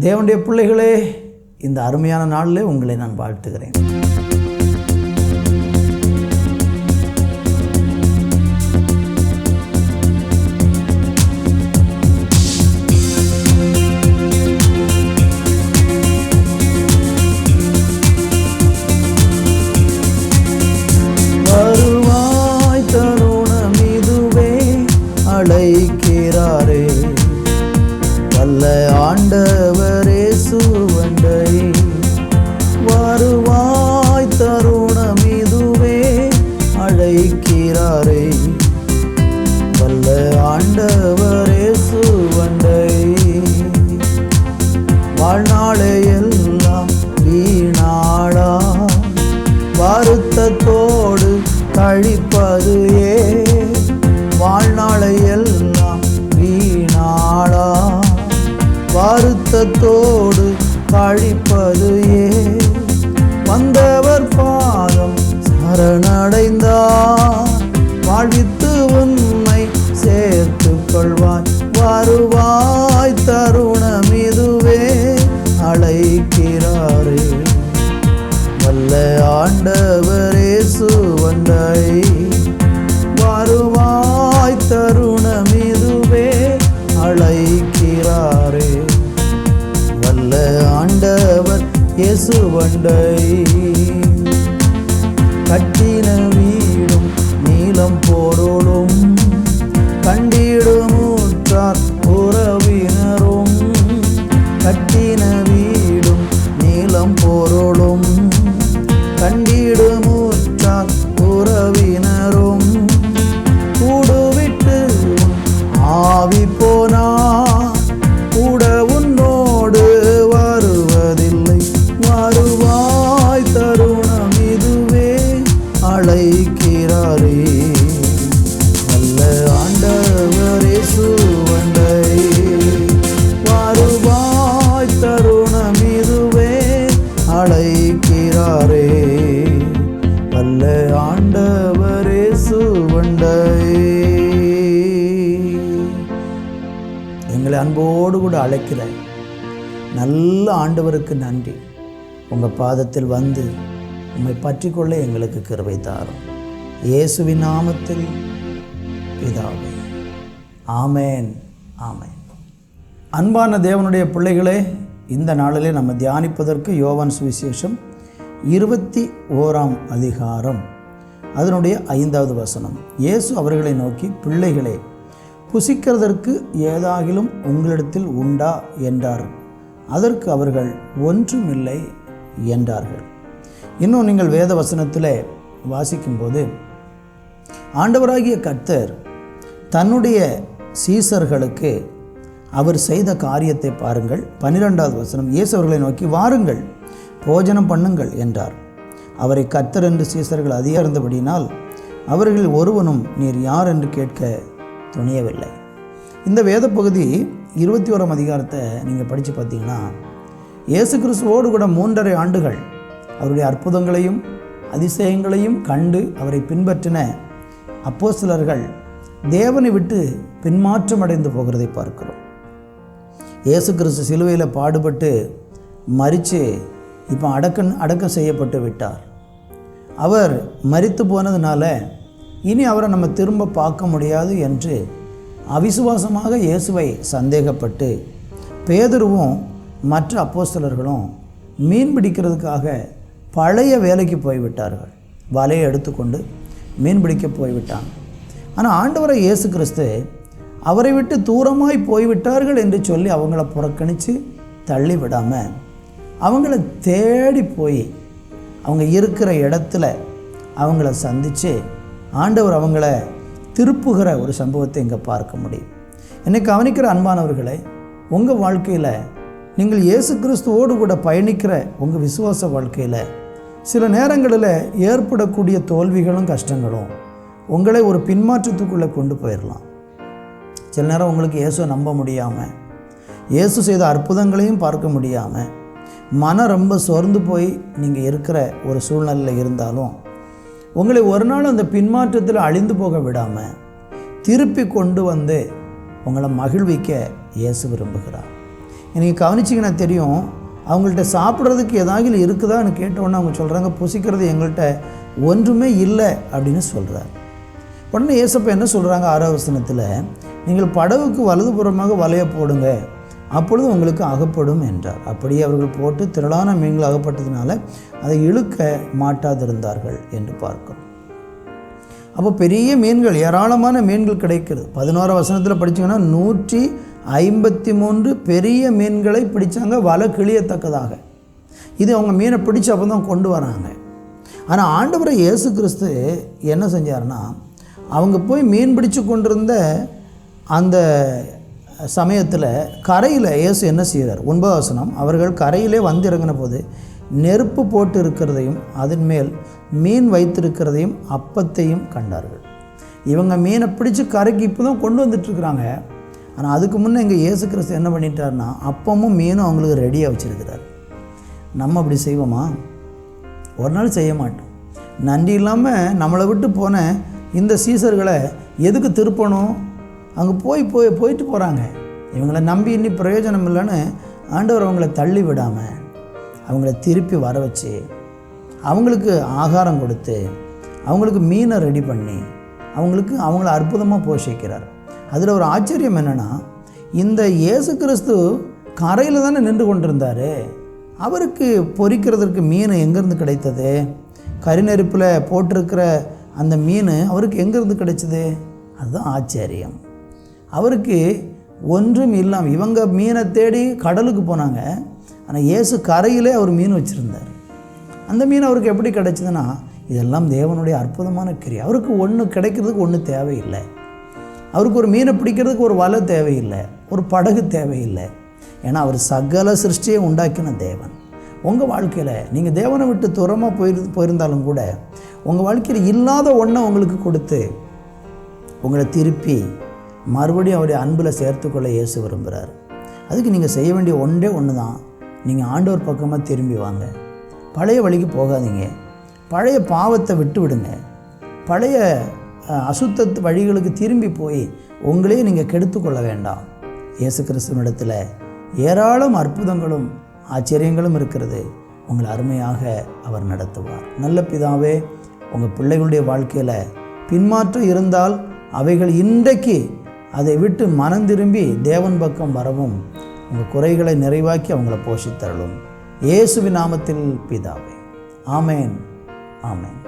தேவனுடைய பிள்ளைகளே, இந்த அருமையான நாளில் உங்களை நான் வாழ்த்துகிறேன். வருவாய் தருணம் இதுவே, அழைக்கிறாரே வல்ல ஆண்டவர் இயேசுவண்டை. வருவாய் தருணம் இதுவே, அழைக்கிறாரே வல்ல ஆண்டவர் இயேசுவண்டை. வாழ்நாளே எல்லாம் வீணாளா, வருத்தத்தோடு கழிப்பது ஏன்? வாழ்நாளை எல்லாம் வீணாளா, வருத்தத்தோடு கழிப்பது ஏன்? வந்தவர் பாதம் சரணடைந்தார், வாழ்வித்து உன்னை சேர்த்து கொள்வாய். வருவாய் தருணம் இதுவே, அழைக்கிறாரே வல்ல ஆண்டவர் இயேசுவண்டை. வருவாய் தருணம் இதுவே, அழைக்கிறாரே வல்ல ஆண்டவர் இயேசுவண்டை. கட்டின வீடும் நீலம் பொருளும், கண்டிடும் ஊற்றார் உறவினரும். கட்டின வீடும் நீலம் பொருளும், கண்டிடும் ஊற்றார் உறவினரும். கூடுவிட்டு ஆவி போனா கூட உன்னோடு வருவதில்லை. வருவாய் தருணம் இதுவே, அழைக்கிறாரே நல்ல ஆண்டவர் இயேசுவண்டை. வருவாய் தருணம் இதுவே, அழைக்கிறாரே வல்ல ஆண்டவர் இயேசுவண்டை. எங்களை அன்போடு கூட அழைக்கிற நல்ல ஆண்டவருக்கு நன்றி. உங்கள் பாதத்தில் வந்து உம்மை பற்றி கொள்ள எங்களுக்கு கிருபை தாரும். இயேசுவின் நாமத்தில் பிதாவே, ஆமேன், ஆமேன். அன்பான தேவனுடைய பிள்ளைகளே, இந்த நாளிலே நம்ம தியானிப்பதற்கு யோவான் சுவிசேஷம் 21ஆம் அதிகாரம் அதனுடைய 5வது வசனம். இயேசு அவர்களை நோக்கி, பிள்ளைகளே, புசிக்கிறதற்கு ஏதாகிலும் உங்களிடத்தில் உண்டா என்றார். அதற்கு அவர்கள் ஒன்றுமில்லை என்றார்கள். இன்னும் நீங்கள் வேத வசனத்தில் வாசிக்கும்போது ஆண்டவராகிய கர்த்தர் தன்னுடைய சீசர்களுக்கு அவர் செய்த காரியத்தை பாருங்கள். 12வது வசனம். இயேசு அவர்களை நோக்கி, வாருங்கள், போஜனம் பண்ணுங்கள் என்றார். அவரை கர்த்தர் என்று சீசர்கள் அதிகரித்தபடியினால் அவர்கள் ஒருவனும் நீர் யார் என்று கேட்க துணியவில்லை. இந்த வேத பகுதி 21ஆம் அதிகாரத்தை நீங்கள் படித்து பார்த்தீங்கன்னா, இயேசு கிறிஸ்துவோடு கூட 3.5 ஆண்டுகள் அவருடைய அற்புதங்களையும் அதிசயங்களையும் கண்டு அவரை பின்பற்றின அப்போஸ்தலர்கள் தேவனை விட்டு பின்மாற்றம் அடைந்து போகிறதை பார்க்கிறோம். இயேசு கிறிஸ்து சிலுவையில் பாடுபட்டு மரித்து இப்போ அடக்கம் செய்யப்பட்டு விட்டார். அவர் மரித்து போனதுனால இனி அவரை நம்ம திரும்ப பார்க்க முடியாது என்று அவிசுவாசமாக இயேசுவை சந்தேகப்பட்டு பேதுருவும் மற்ற அப்போஸ்தலர்களும் மீன் பிடிக்கிறதுக்காக பழைய வேலைக்கு போய்விட்டார்கள். வலையை எடுத்துக்கொண்டு மீன் பிடிக்க போய்விட்டாங்க. ஆனால் ஆண்டவரை இயேசு கிறிஸ்து அவரை விட்டு தூரமாய் போய்விட்டார்கள் என்று சொல்லி அவங்கள புறக்கணித்து தள்ளி விடாமல் அவங்கள தேடி போய் அவங்க இருக்கிற இடத்துல அவங்கள சந்தித்து ஆண்டவர் அவங்கள திருப்புகிற ஒரு சம்பவத்தை இங்கே பார்க்க முடியும். என்னை கவனிக்கிற அன்பானவர்களை, உங்கள் வாழ்க்கையில் நீங்கள் இயேசு கிறிஸ்துவோடு கூட பயணிக்கிற உங்கள் விசுவாச வாழ்க்கையில் சில நேரங்களில் ஏற்படக்கூடிய தோல்விகளும் கஷ்டங்களும் உங்களை ஒரு பின்மாற்றத்துக்குள்ளே கொண்டு போயிடலாம். சில நேரம் உங்களுக்கு இயேசுவை நம்ப முடியாமல், இயேசு செய்த அற்புதங்களையும் பார்க்க முடியாமல், மனம் ரொம்ப சோர்ந்து போய் நீங்கள் இருக்கிற ஒரு சூழ்நிலையில் இருந்தாலும் உங்களை ஒரு நாள் அந்த பின்மாற்றத்தில் அழிந்து போக விடாமல் திருப்பி கொண்டு வந்து உங்களை மகிழ்விக்க இயேசு விரும்புகிறார். நீங்கள் கவனிச்சிங்கன்னா தெரியும், அவங்கள்ட்ட சாப்பிட்றதுக்கு ஏதாவது இருக்குதான்னு கேட்டவுடனே அவங்க சொல்கிறாங்க, புசிக்கிறது எங்கள்கிட்ட ஒன்றுமே இல்லை அப்படின்னு சொல்கிறார். உடனே ஏசப்பா என்ன சொல்கிறாங்க 6வது வசனத்தில், நீங்கள் படகுக்கு வலதுபுறமாக வலைய போடுங்க, அப்பொழுது உங்களுக்கு அகப்படும் என்றார். அப்படியே அவர்கள் போட்டு திரளான மீன்கள் அகப்பட்டதுனால அதை இழுக்க மாட்டாதிருந்தார்கள் என்று பார்க்கிறோம். அப்போ பெரிய மீன்கள், ஏராளமான மீன்கள் கிடைக்கிறது. 11வது வசனத்தில் படித்தீங்கன்னா 153 பெரிய மீன்களை பிடித்தாங்க, வலை கிளியத்தக்கதாக. இது அவங்க மீனை பிடிச்ச அப்போ தான் கொண்டு வராங்க. ஆனால் ஆண்டவரை இயேசு கிறிஸ்து என்ன செஞ்சார்னா, அவங்க போய் மீன் பிடிச்சு கொண்டிருந்த அந்த சமயத்தில் கரையில் இயேசு என்ன செய்கிறார்? 9வது வசனம், அவர்கள் கரையிலே வந்து இறங்கின போது நெருப்பு போட்டு இருக்கிறதையும் அதன் மேல் மீன் வைத்திருக்கிறதையும் அப்பத்தையும் கண்டார்கள். இவங்க மீனை பிடிச்சி கரைக்கு இப்போ தான் கொண்டு வந்துட்டுருக்குறாங்க. ஆனால் அதுக்கு முன்னே இங்கே இயேசு கிறிஸ்து என்ன பண்ணிட்டார்னா, அப்பமும் மீனும் அவங்களுக்கு ரெடியாக வச்சுருக்கிறார். நம்ம அப்படி செய்வோமா? ஒரு நாள் செய்ய மாட்டோம். நன்றி இல்லாமல் நம்மளை விட்டு போன இந்த சீசர்களை எதுக்கு திருப்பணும்? அங்கே போயிட்டு போகிறாங்க. இவங்களை நம்பி இன்னி பிரயோஜனம் இல்லைன்னு ஆண்டவர் அவங்கள தள்ளி விடாமல் அவங்கள திருப்பி வர வச்சு, அவங்களுக்கு ஆகாரம் கொடுத்து, அவங்களுக்கு மீனை ரெடி பண்ணி, அவங்கள அற்புதமாக போஷிக்கிறார். அதில் ஒரு ஆச்சரியம் என்னென்னா, இந்த இயேசு கிறிஸ்து கரையில் தானே நின்று கொண்டிருந்தார். அவருக்கு பொரிக்கிறதுக்கு மீன் எங்கேருந்து கிடைத்தது? கரிநெருப்பில் போட்டிருக்கிற அந்த மீன் அவருக்கு எங்கேருந்து கிடைச்சது? அதுதான் ஆச்சரியம். அவருக்கு ஒன்றும் இல்லாமல் இவங்க மீனை தேடி கடலுக்கு போனாங்க. ஆனால் இயேசு கரையிலே அவர் மீன் வச்சுருந்தார். அந்த மீன் அவருக்கு எப்படி கிடைச்சதுன்னா, இதெல்லாம் தேவனுடைய அற்புதமான கிரியை. அவருக்கு ஒன்று கிடைக்கிறதுக்கு ஒன்று தேவையில்லை. அவருக்கு ஒரு மீனை பிடிக்கிறதுக்கு ஒரு வலை தேவையில்லை, ஒரு படகு தேவையில்லை. ஏன்னா அவர் சகல சிருஷ்டியை உண்டாக்கின தேவன். உங்கள் வாழ்க்கையில் நீங்கள் தேவனை விட்டு தூரமாக போயிருந்தாலும் கூட உங்கள் வாழ்க்கையில் இல்லாத ஒன்றை உங்களுக்கு கொடுத்து உங்களை திருப்பி மறுபடியும் அவருடைய அன்பில் சேர்த்துக்கொள்ள இயேசு விரும்புகிறார். அதுக்கு நீங்கள் செய்ய வேண்டிய ஒன்றே ஒன்று தான். நீங்கள் ஆண்டவர் பக்கமாக திரும்பி வாங்க. பழைய வழிக்கு போகாதீங்க. பழைய பாவத்தை விட்டு விடுங்க. பழைய அசுத்த வழிகளுக்கு திரும்பி போய் உங்களே நீங்கள் கெடுத்துக்கொள்ள வேண்டாம். இயேசு கிறிஸ்துவினிடத்தில் ஏராளம் அற்புதங்களும் ஆச்சரியங்களும் இருக்கிறது. உங்களை அருமையாக அவர் நடத்துவார். நல்ல பிதாவே, உங்கள் பிள்ளைகளுடைய வாழ்க்கையில் பின்மாற்றம் இருந்தால் அவைகள் இன்றைக்கு அதை விட்டு மனம் திரும்பி தேவன் பக்கம் வரவும், உங்கள் குறைகளை நிறைவாக்கி அவங்கள போஷித்தருளும். இயேசுவின் நாமத்தில் பிதாவே, ஆமேன், ஆமேன்.